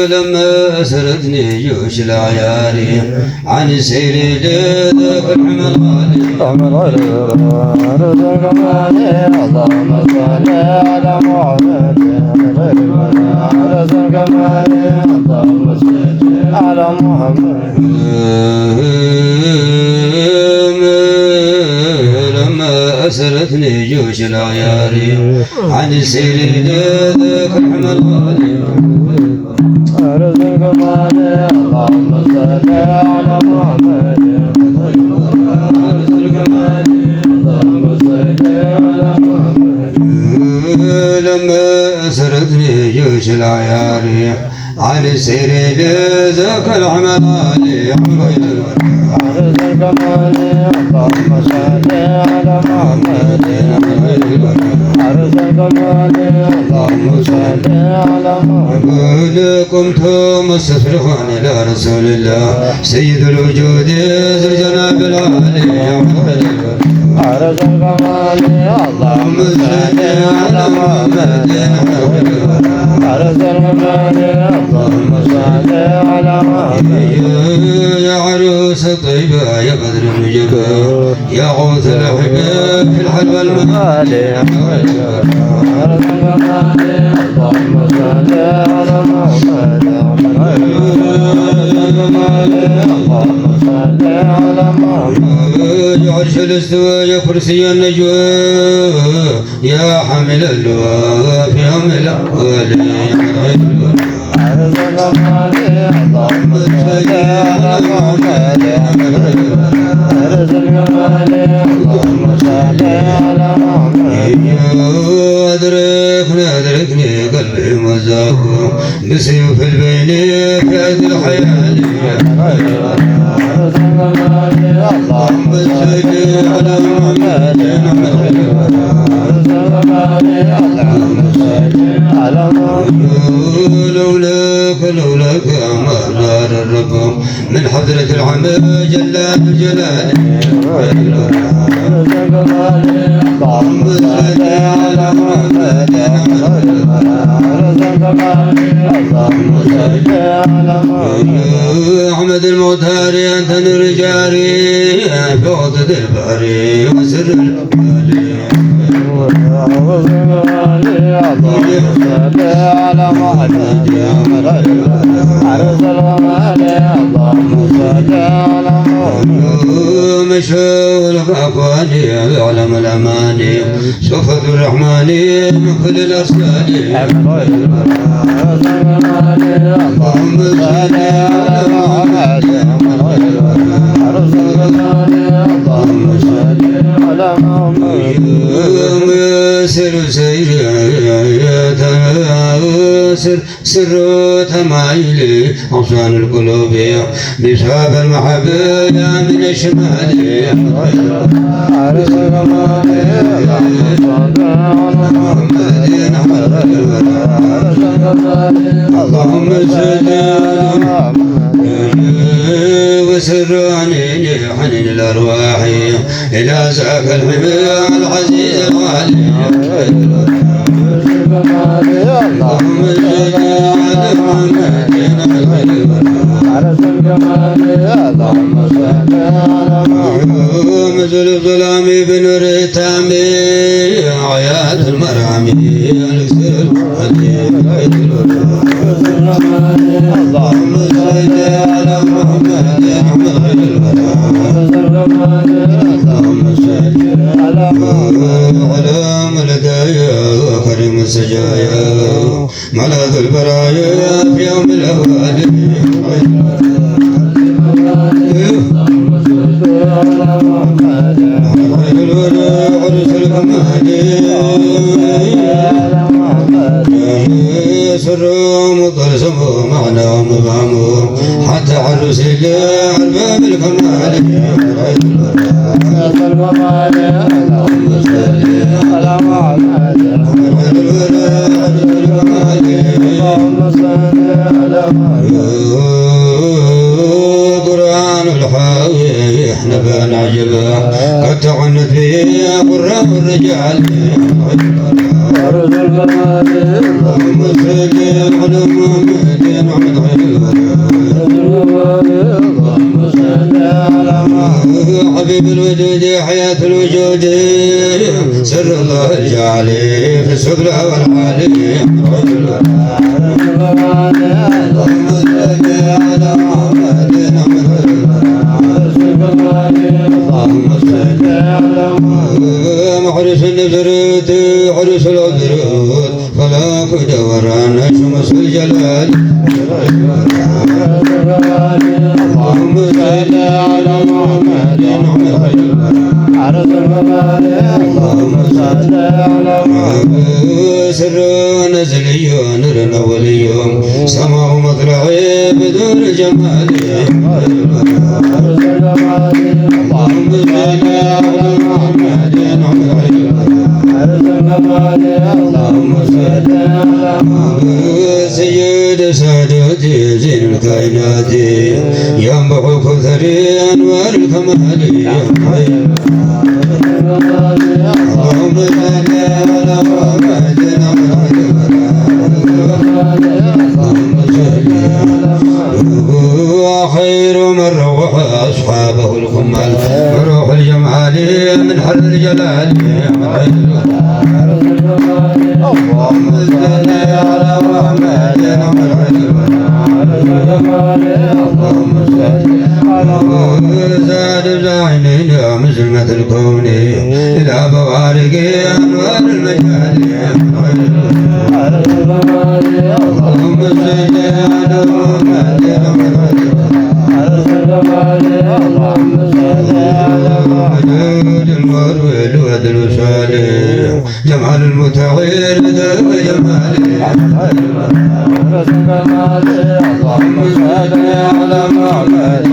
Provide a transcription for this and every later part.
لما سردني جيوش العياري عن السير لذاك الحمل غالي اللهم صل على محمد اللهم صل على محمد لما أسرتني جيوش العياري عن السير لذاك الحمل غالي اللهم صل على محمد لما أسرتني جيوش العياري عن السير لذاك الحمل غالي اللهم صل على محمد عرس الكمال اللهم صل على محمد قمتم مستصرخون إلى رسول الله سيد الوجود ذو الجناب العالي عرس الكمال اللهم صل على محمد عرس الكمال اللهم صل على محمد يا عروس الطيبة يا بدر النجبة يا غوث الأحباب في الحلوى المغالي عرس الكمال اللهم صل على محمد اللهم صل على محمد يا عرش الاستواء يا كرسي النجوى يا حامل اللواء في يوم الأول عرس الكمال اللهم صل على محمد عرس الكمال اللهم صل على محمد أدركني قلبي مزاق بسيوف البين في عز الحياة عرس الكمال اللهم صل على محمد عرس الكمال اللهم صل على محمد لولاك ما نار الرب من حضرة العمى جل الجلال عرس الكمال اللهم صل على محمد عرس الكمال اللهم صل على محمد أحمد المختار أنت نور جاري في وسط البحر وسر البالي عرس الكمال اللهم صل على محمد عرس الكمال اللهم صل على محمد مشوا الأكواني يعلم الأماني صفة الرحمن من كل الأصنام عرس الكمال اللهم صل على محمد عرس الكمال اللهم صل على محمد سر سر تمايلي أوصان القلوب بسبب المحبة من الشمال عرس الكمال اللهم صل على محمد عرس الكمال اللهم صل على محمد وسر عنيني حنين الأرواح إلى ذاك الحمى العزيز الغالي اللهم صل على محمد عرس الكمال اللهم صل على محمد مثل الظلام بنور التامي عيات المرامي الاكسر القديم اللهم صل على محمد عرس الكمال اللهم صل على محمد على ملكايا وكريم السجايا ملاذ البرايا في يوم الأهوال اللهم صل على محمد عرس الكمال على محمد سر مطلسم معنى مبهم حتى عرس الأرباب الكمال عرس الكمال اللهم صل على محمد اللهم صل على محمد قرآن الحاوي احنا بنعجبه قد تعنت به قرآن الرجال عرض الكمال اللهم صل على محمد محمد خير الكمال اللهم صل على محمد حبيب الوجود حياة الوجود سر الله الجعلي في السفلى والعالي اللهم صل على محمد اللهم صل على محمد محرس النذرات حرس العذرات فلا قد ورانا شمس الجلال اللهم صل على محمد عرض الكمال اللهم صل على محمد سر نزلي نور ولي سماء مطلعي بدون جمال عرض الكمال اللهم صل على محمد عرض الكمال اللهم صل على محمد سيد سادتي زين الكائنات ينبع كثر انوار الكمال اللهم صل على محمد اللهم صل خير من روح اصحابه الخمال روح الجمال من حر الجلال اللهم صل على محمد اللهم صل على محمد زاد زعينين مزلمة الكون إلى بوارق أنوار المجال اللهم صل على محمد اللهم صل على وجود المروي الود الوصال جمال المتغير ذوق جماله اللهم صل على محمد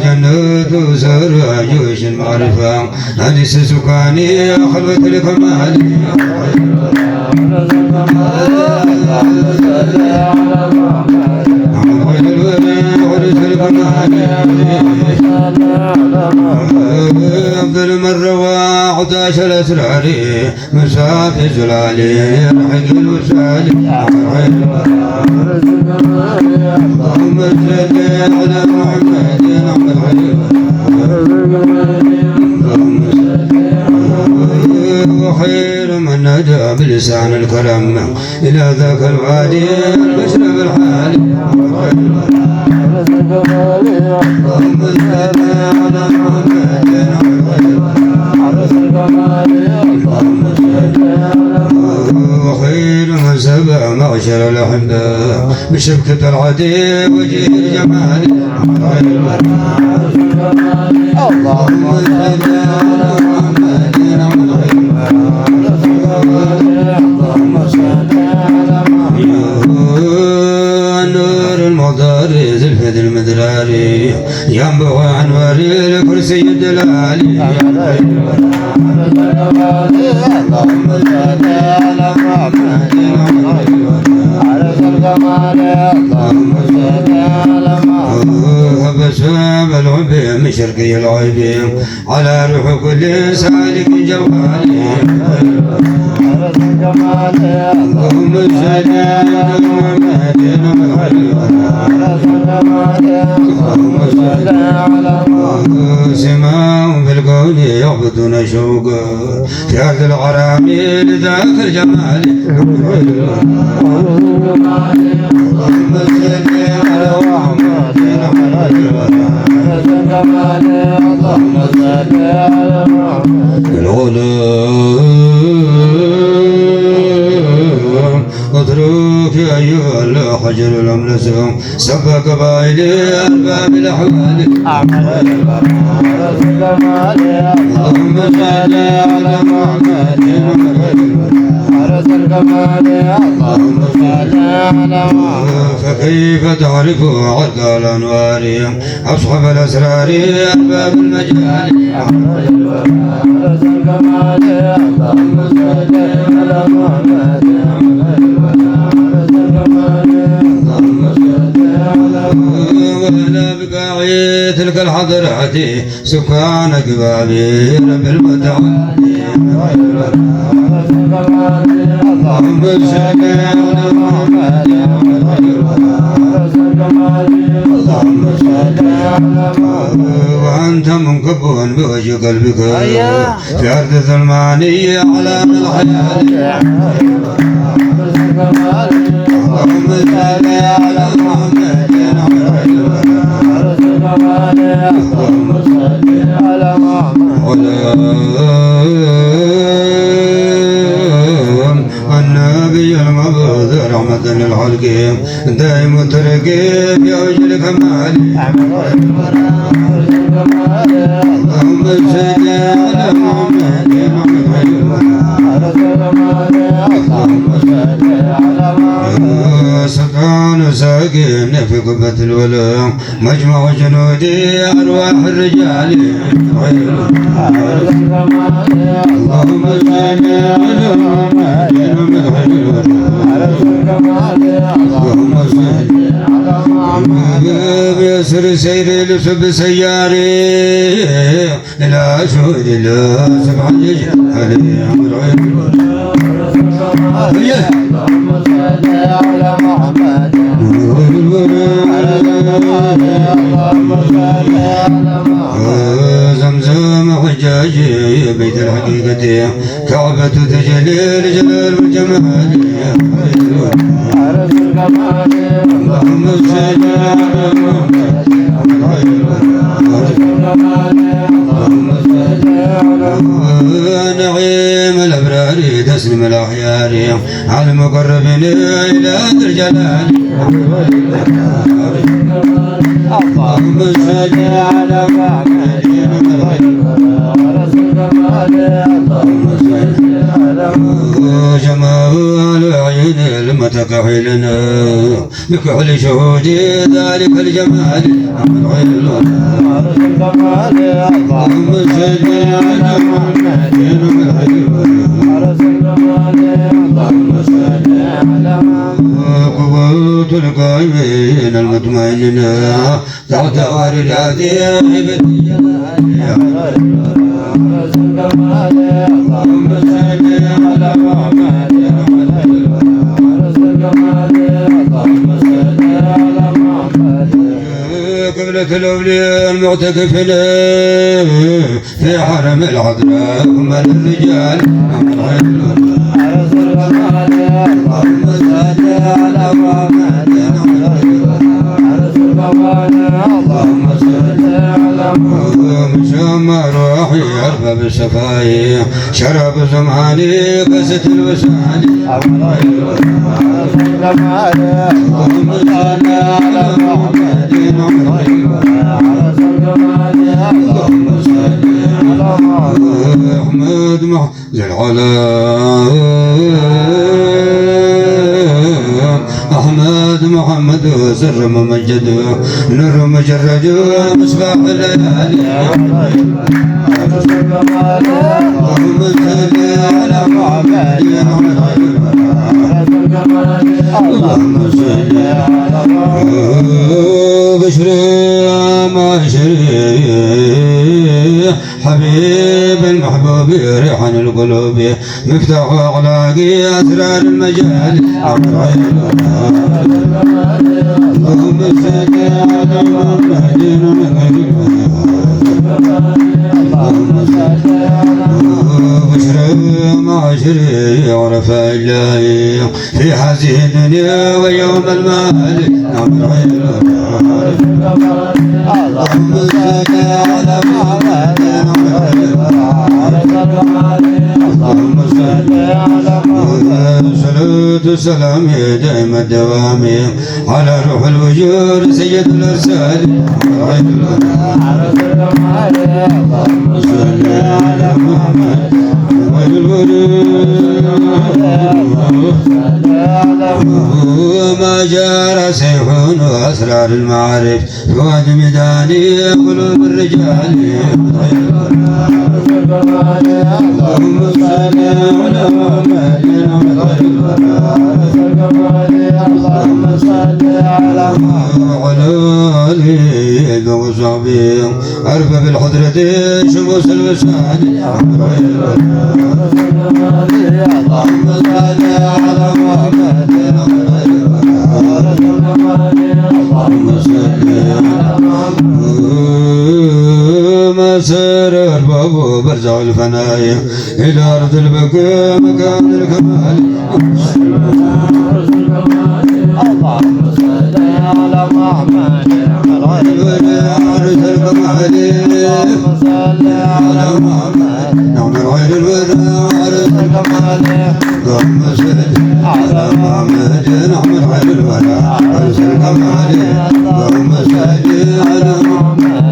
جنة سراج المعرفة هندس سكاني خلوة الكمال أفضل من روى 11 أسرار مسافي زلالي رحق الوسال اللهم صل على محمد وخير من نادى بلسان الكرم إلى ذاك الوادي المشرب الحالي اللهم صل على محمد وخير من سبع معشر الأحباء بشبكة العدي وجه الجمال اللهم صل على محمد اللهم صل على محمد نور المضاري زلفة المدراري ينبع انواري الكرسي الدلالي اللهم صل على محمد اللهم صل على محمد وبسام العبي من شرقي العيبي على روح كل سالك جوالي اللهم صل على محمد اللهم صل على محمد سماء في الكون يعبدون شوقا في أرض الغرام لذاك الجمال اللهم صل على محمد اللهم صل على محمد اترك يا ايها الحجر الاملس سب قبائل ارباب الاحوال اللهم صل على محمد اللهم صل على محمد فكيف تعرف عد الانوار اصحاب الاسرار ارباب المجال اللهم صل على محمد وعلى بقاع تلك الحضرات سكان قبابي رب المتعالي اللهم صل على محمد اللهم صل على محمد وأنت منكب بوجه قلبك في أرض ظلمانية على الحياة اللهم صل على محمد اللهم صل على محمد النبي المبعوث رحمة للخلق دائم الترقيب يا وجه الكمال اللهم صل على محمد اللهم صل على محمد سلطان ساكن في قبة الولاء مجمع جنودي أرواح الرجال اللهم صل على محمد اللهم صل على محمد بيسر سيري لسب سياري إلى شهود الله سبع الجهل اللهم صل على محمد زمزم حجاجي بيت الحقيقة كعبة تجليل جلال والجمال اللهم صل على محمد اللهم صل على نعيم الأبرار تسلم الأخيار على المقربين إلى ذي الجلال اللهم صل على محمد اللهم صل على جمال عين المتكحلنا بكحل شهود ذلك الجمال اللهم صل على محمد اللهم صل على قوة القائمين المطمئنين تحت واردات هبة الجلال اللهم صل على محمد اللهم صل على محمد قبلة الأولياء المعتكفين في حرم العذراء هم الرجال اللهم صل على محمد اللهم صل على محمد شم روحي أرباب الشفايع شرب زماني قسة الوسال اللهم صل على محمد اللهم صل على محمد محزن أحمد محمد سر ممجد نور مجرد مصباح الليالي اللهم صل على محمد اللهم صل على محمد بشر معشري حبيب المحبوب ريحان القلوب مفتاح أخلاقي أسرار المجال اللهم صل على محمد اللهم صل على بشر معشري عرف الله في هذه الدنيا ويوم المال اللهم صل على محمد اللهم صل على محمد صلاة السلام دائم الدوام على روح الوجود سيد الأرسال اللهم صل على محمد وما جار سيف وأسرار المعارف فؤاد ميداني قلوب الرجال اللهم صل على محمد اللهم صل على وعلى آله وصحبه عرف بالحضرة شموس الوسان اللهم صل على محمد اللهم صل على مسار أرباب برزع الفناء إلى أرض البقاء مكان الكمال اللهم صل على محمد عرس الكمال اللهم صل على محمد نعم العين الوداع عرس الكمال اللهم صل على محمد نعم العين الوداع عرس الكمال اللهم صل على محمد